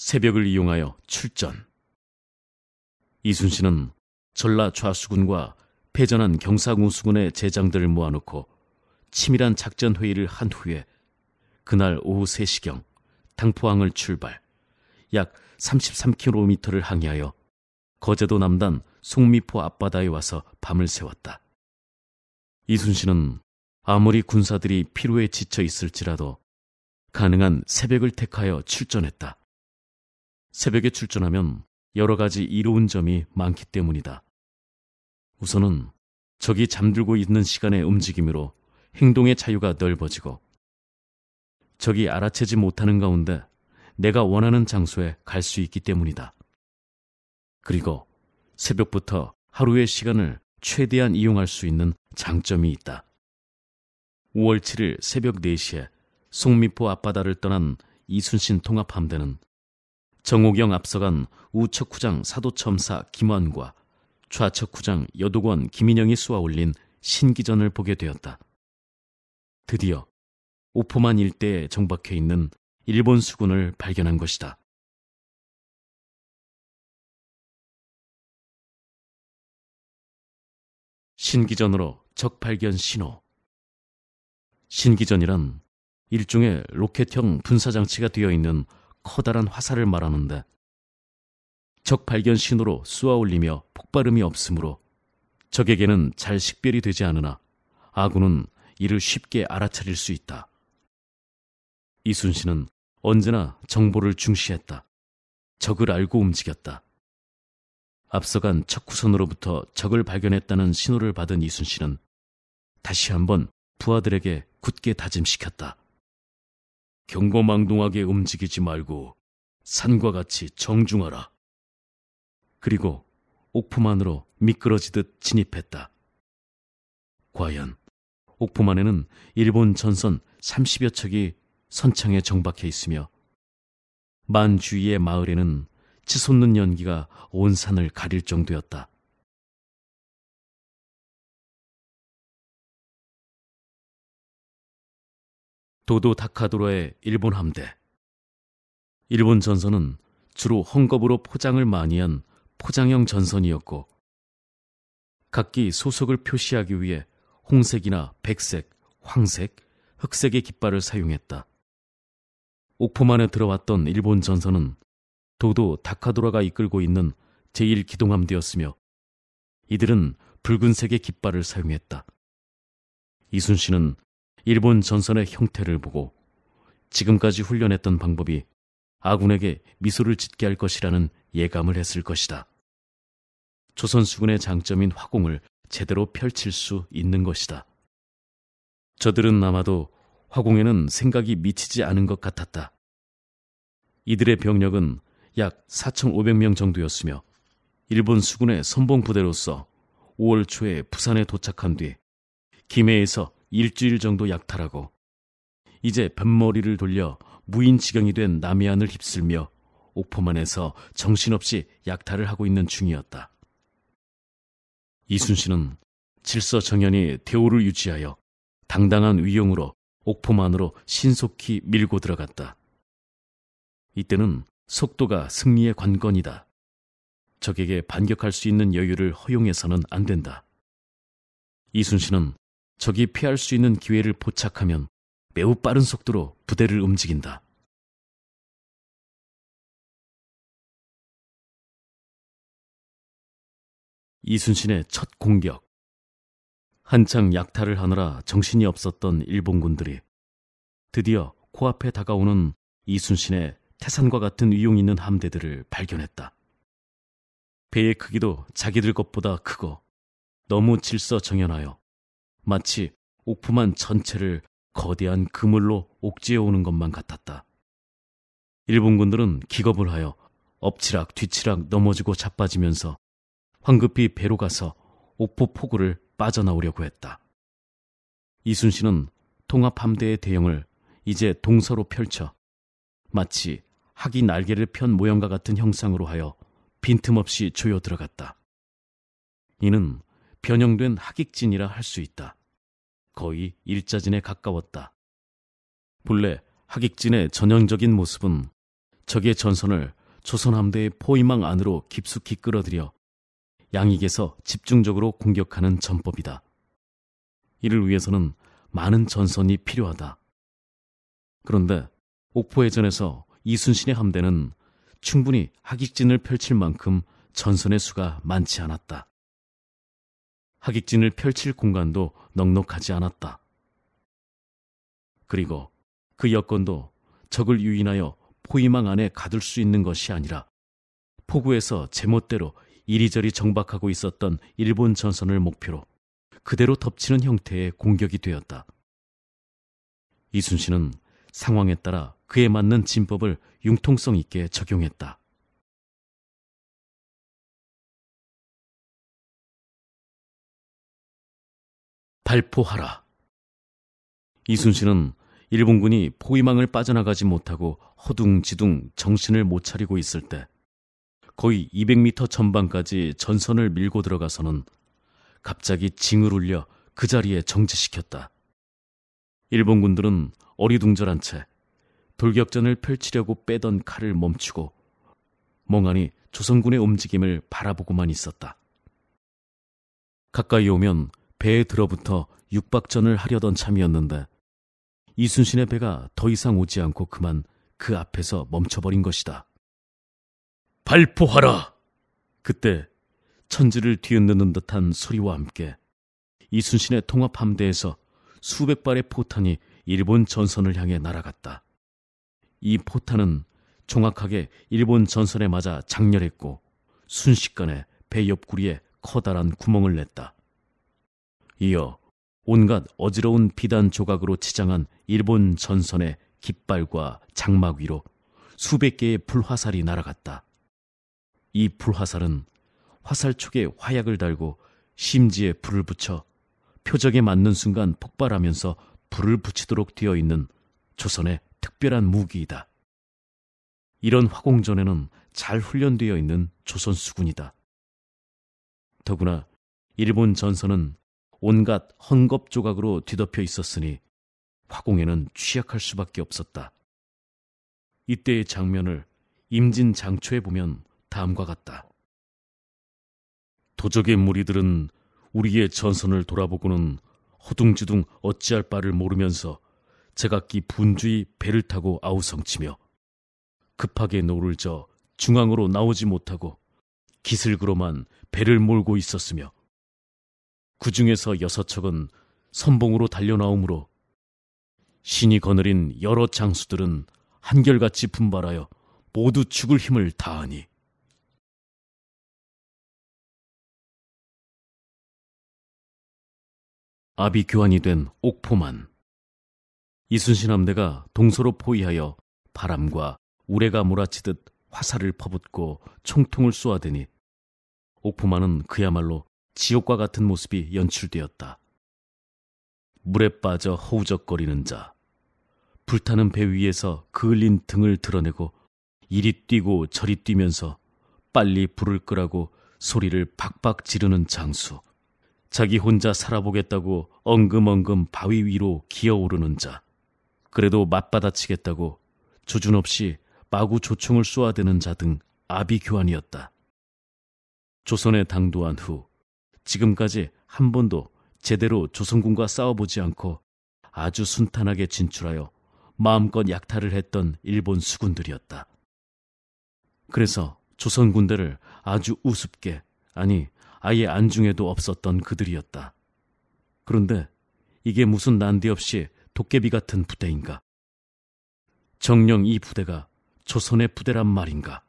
새벽을 이용하여 출전. 이순신은 전라 좌수군과 패전한 경상우수군의 제장들을 모아놓고 치밀한 작전 회의를 한 후에 그날 오후 3시경 당포항을 출발, 약 33km를 항해하여 거제도 남단 송미포 앞바다에 와서 밤을 새웠다. 이순신은 아무리 군사들이 피로에 지쳐 있을지라도 가능한 새벽을 택하여 출전했다. 새벽에 출전하면 여러 가지 이로운 점이 많기 때문이다. 우선은 적이 잠들고 있는 시간에 움직임으로 행동의 자유가 넓어지고 적이 알아채지 못하는 가운데 내가 원하는 장소에 갈 수 있기 때문이다. 그리고 새벽부터 하루의 시간을 최대한 이용할 수 있는 장점이 있다. 5월 7일 새벽 4시에 송미포 앞바다를 떠난 이순신 통합함대는 정호경 앞서간 우척후장 사도첨사 김환과 좌척후장 여독원 김인영이 쏘아올린 신기전을 보게 되었다. 드디어 오포만 일대에 정박해 있는 일본 수군을 발견한 것이다. 신기전으로 적 발견 신호. 신기전이란 일종의 로켓형 분사장치가 되어 있는 커다란 화살을 말하는데 적 발견 신호로 쏘아올리며 폭발음이 없으므로 적에게는 잘 식별이 되지 않으나 아군은 이를 쉽게 알아차릴 수 있다. 이순신은 언제나 정보를 중시했다. 적을 알고 움직였다. 앞서간 척후선으로부터 적을 발견했다는 신호를 받은 이순신은 다시 한번 부하들에게 굳게 다짐시켰다. 경거망동하게 움직이지 말고 산과 같이 정중하라. 그리고 옥포만으로 미끄러지듯 진입했다. 과연 옥포만에는 일본 전선 30여 척이 선창에 정박해 있으며 만 주위의 마을에는 치솟는 연기가 온 산을 가릴 정도였다. 도도 다카도로의 일본 함대. 일본 전선은 주로 헝겊으로 포장을 많이 한 포장형 전선이었고 각기 소속을 표시하기 위해 홍색이나 백색, 황색, 흑색의 깃발을 사용했다. 옥포만에 들어왔던 일본 전선은 도도 다카도라가 이끌고 있는 제1기동함대였으며 이들은 붉은색의 깃발을 사용했다. 이순신은 일본 전선의 형태를 보고 지금까지 훈련했던 방법이 아군에게 미소를 짓게 할 것이라는 예감을 했을 것이다. 조선수군의 장점인 화공을 제대로 펼칠 수 있는 것이다. 저들은 아마도 화공에는 생각이 미치지 않은 것 같았다. 이들의 병력은 약 4,500명 정도였으며 일본 수군의 선봉부대로서 5월 초에 부산에 도착한 뒤 김해에서 일주일 정도 약탈하고 이제 뱃머리를 돌려 무인지경이 된 남해안을 휩쓸며 옥포만에서 정신없이 약탈을 하고 있는 중이었다. 이순신은 질서정연히 대오를 유지하여 당당한 위용으로 옥포만으로 신속히 밀고 들어갔다. 이때는 속도가 승리의 관건이다. 적에게 반격할 수 있는 여유를 허용해서는 안 된다. 이순신은 적이 피할 수 있는 기회를 포착하면 매우 빠른 속도로 부대를 움직인다. 이순신의 첫 공격. 한창 약탈을 하느라 정신이 없었던 일본군들이 드디어 코앞에 다가오는 이순신의 태산과 같은 위용 있는 함대들을 발견했다. 배의 크기도 자기들 것보다 크고 너무 질서정연하여 마치 옥포만 전체를 거대한 그물로 옥죄어 오는 것만 같았다. 일본군들은 기겁을 하여 엎치락 뒤치락 넘어지고 자빠지면서 황급히 배로 가서 옥포 포구를 빠져나오려고 했다. 이순신은 통합함대의 대형을 이제 동서로 펼쳐 마치 학이 날개를 편 모양과 같은 형상으로 하여 빈틈없이 조여 들어갔다. 이는 변형된 하객진이라 할 수 있다. 거의 일자진에 가까웠다. 본래 하객진의 전형적인 모습은 적의 전선을 조선 함대의 포위망 안으로 깊숙이 끌어들여 양익에서 집중적으로 공격하는 전법이다. 이를 위해서는 많은 전선이 필요하다. 그런데 옥포해전에서 이순신의 함대는 충분히 하객진을 펼칠 만큼 전선의 수가 많지 않았다. 하객진을 펼칠 공간도 넉넉하지 않았다. 그리고 그 여건도 적을 유인하여 포위망 안에 가둘 수 있는 것이 아니라 포구에서 제멋대로 이리저리 정박하고 있었던 일본 전선을 목표로 그대로 덮치는 형태의 공격이 되었다. 이순신은 상황에 따라 그에 맞는 진법을 융통성 있게 적용했다. 발포하라. 이순신은 일본군이 포위망을 빠져나가지 못하고 허둥지둥 정신을 못 차리고 있을 때 거의 200m 전방까지 전선을 밀고 들어가서는 갑자기 징을 울려 그 자리에 정지시켰다. 일본군들은 어리둥절한 채 돌격전을 펼치려고 빼던 칼을 멈추고 멍하니 조선군의 움직임을 바라보고만 있었다. 가까이 오면 배에 들어붙어 육박전을 하려던 참이었는데 이순신의 배가 더 이상 오지 않고 그만 그 앞에서 멈춰버린 것이다. 발포하라! 그때 천지를 뒤흔드는 듯한 소리와 함께 이순신의 통합함대에서 수백 발의 포탄이 일본 전선을 향해 날아갔다. 이 포탄은 정확하게 일본 전선에 맞아 장렬했고 순식간에 배 옆구리에 커다란 구멍을 냈다. 이어 온갖 어지러운 비단 조각으로 치장한 일본 전선의 깃발과 장막 위로 수백 개의 불화살이 날아갔다. 이 불화살은 화살촉에 화약을 달고 심지에 불을 붙여 표적에 맞는 순간 폭발하면서 불을 붙이도록 되어 있는 조선의 특별한 무기이다. 이런 화공전에는 잘 훈련되어 있는 조선 수군이다. 더구나 일본 전선은 온갖 헝겊 조각으로 뒤덮여 있었으니 화공에는 취약할 수밖에 없었다. 이때의 장면을 임진장초에 보면 다음과 같다. 도적의 무리들은 우리의 전선을 돌아보고는 허둥지둥 어찌할 바를 모르면서 제각기 분주히 배를 타고 아우성치며 급하게 노를 저 중앙으로 나오지 못하고 기슬그로만 배를 몰고 있었으며 그 중에서 6척은 선봉으로 달려나오므로 신이 거느린 여러 장수들은 한결같이 분발하여 모두 죽을 힘을 다하니 압이 교환이 된 옥포만. 이순신 함대가 동서로 포위하여 바람과 우레가 몰아치듯 화살을 퍼붓고 총통을 쏘아대니 옥포만은 그야말로 지옥과 같은 모습이 연출되었다. 물에 빠져 허우적거리는 자, 불타는 배 위에서 그을린 등을 드러내고 이리 뛰고 저리 뛰면서 빨리 불을 끄라고 소리를 박박 지르는 장수, 자기 혼자 살아보겠다고 엉금엉금 바위 위로 기어오르는 자, 그래도 맞받아치겠다고 조준없이 마구 조총을 쏘아대는 자 등 아비규환이었다. 조선에 당도한 후 지금까지 한 번도 제대로 조선군과 싸워보지 않고 아주 순탄하게 진출하여 마음껏 약탈을 했던 일본 수군들이었다. 그래서 조선 군대를 아주 우습게, 아니 아예 안중에도 없었던 그들이었다. 그런데 이게 무슨 난데없이 도깨비 같은 부대인가? 정녕 이 부대가 조선의 부대란 말인가?